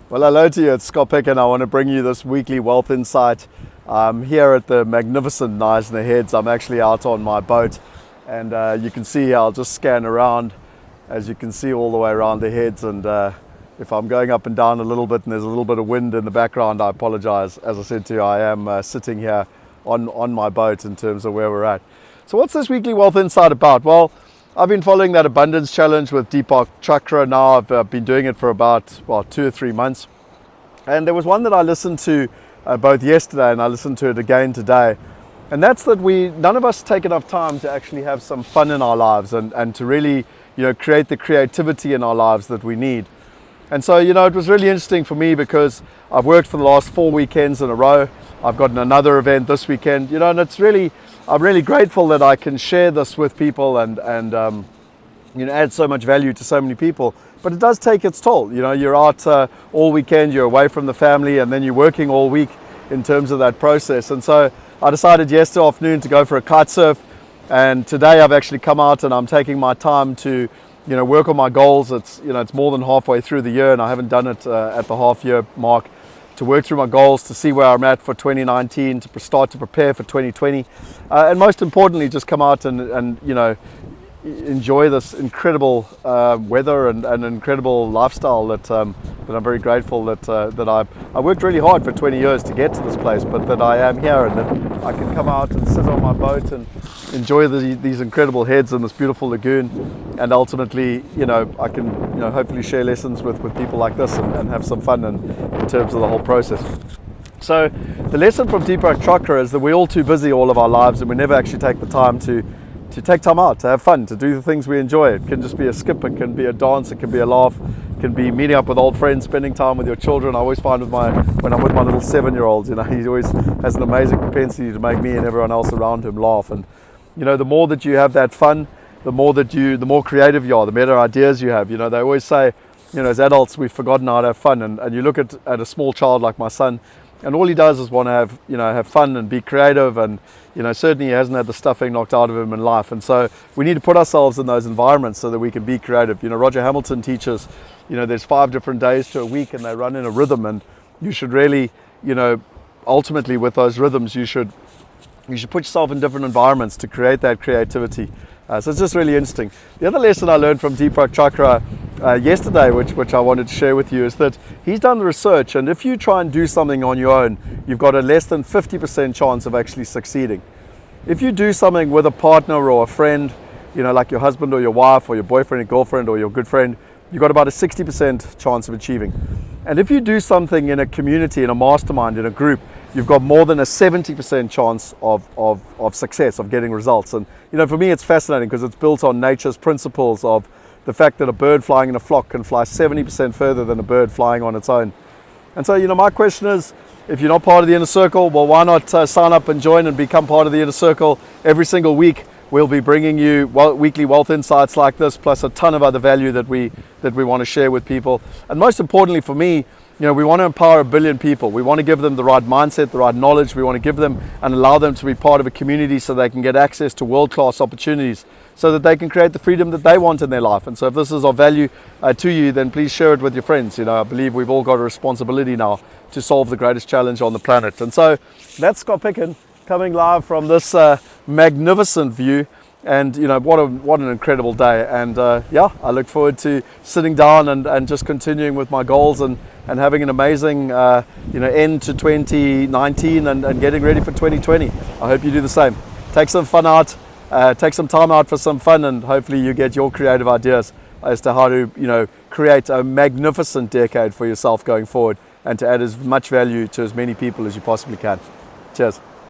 Well, hello to you, it's Scott Pick, and I want to bring you this weekly wealth insight. Here at the magnificent Knysna Heads. I'm actually out on my boat, and you can see I'll just scan around, as you can see, all the way around the heads. And if I'm going up and down a little bit and there's a little bit of wind in the background, I apologize. As I said to you, I am sitting here on my boat in terms of where we're at. So what's this weekly wealth insight about? Well, I've been following that abundance challenge with Deepak Chakra now. I've been doing it for about 2 or 3 months. And there was one that I listened to both yesterday and I listened to it again today. And that's that none of us take enough time to actually have some fun in our lives and to really, create the creativity in our lives that we need. And so, it was really interesting for me because I've worked for the last 4 weekends in a row. I've got another event this weekend, and I'm really grateful that I can share this with people and add so much value to so many people. But it does take its toll. You're out all weekend, you're away from the family, and then you're working all week in terms of that process. And so I decided yesterday afternoon to go for a kite surf. And today I've actually come out and I'm taking my time to work on my goals. It's more than halfway through the year, and I haven't done it at the half year mark, to work through my goals, to see where I'm at for 2019, to start to prepare for 2020, and most importantly, just come out and enjoy this incredible weather and incredible lifestyle that I'm very grateful that I worked really hard for 20 years to get to this place, but that I am here and that I can come out and sit on my boat and enjoy these incredible heads in this beautiful lagoon, and ultimately I can hopefully share lessons with people like this and have some fun in terms of the whole process. So the lesson from Deepak Chakra is that we're all too busy all of our lives, and we never actually take the time to take time out, to have fun, to do the things we enjoy. It can just be a skip, it can be a dance, it can be a laugh, it can be meeting up with old friends, spending time with your children. I always find when I'm with my little 7-year-old, he always has an amazing propensity to make me and everyone else around him laugh. And the more that you have that fun, the more creative you are, the better ideas you have. They always say, as adults, we've forgotten how to have fun. And you look at a small child like my son, and all he does is want to have fun and be creative, and certainly he hasn't had the stuffing knocked out of him in life. And so we need to put ourselves in those environments so that we can be creative. Roger Hamilton teaches there's 5 different days to a week, and they run in a rhythm, and you should really ultimately with those rhythms you should put yourself in different environments to create that creativity. So it's just really interesting. The other lesson I learned from Deepak Chakra yesterday, which I wanted to share with you, is that he's done the research, and if you try and do something on your own, you've got a less than 50% chance of actually succeeding. If you do something with a partner or a friend, like your husband or your wife or your boyfriend or girlfriend or your good friend, you've got about a 60% chance of achieving. And if you do something in a community, in a mastermind, in a group, you've got more than a 70% chance of success, of getting results. And for me, it's fascinating because it's built on nature's principles of the fact that a bird flying in a flock can fly 70% further than a bird flying on its own. And so, my question is, if you're not part of the inner circle, well, why not sign up and join and become part of the inner circle? Every single week, we'll be bringing you weekly wealth insights like this, plus a ton of other value that we want to share with people. And most importantly for me, we want to empower 1 billion people. We want to give them the right mindset, the right knowledge. We want to give them and allow them to be part of a community so they can get access to world-class opportunities, so that they can create the freedom that they want in their life. And so if this is of value to you, then please share it with your friends. I believe we've all got a responsibility now to solve the greatest challenge on the planet. And so that's Scott Picken coming live from this magnificent view. And what an incredible day. And I look forward to sitting down and just continuing with my goals and having an amazing end to 2019 and getting ready for 2020. I hope you do the same. Take some fun out, take some time out for some fun, and hopefully you get your creative ideas as to how to create a magnificent decade for yourself going forward, and to add as much value to as many people as you possibly can. Cheers.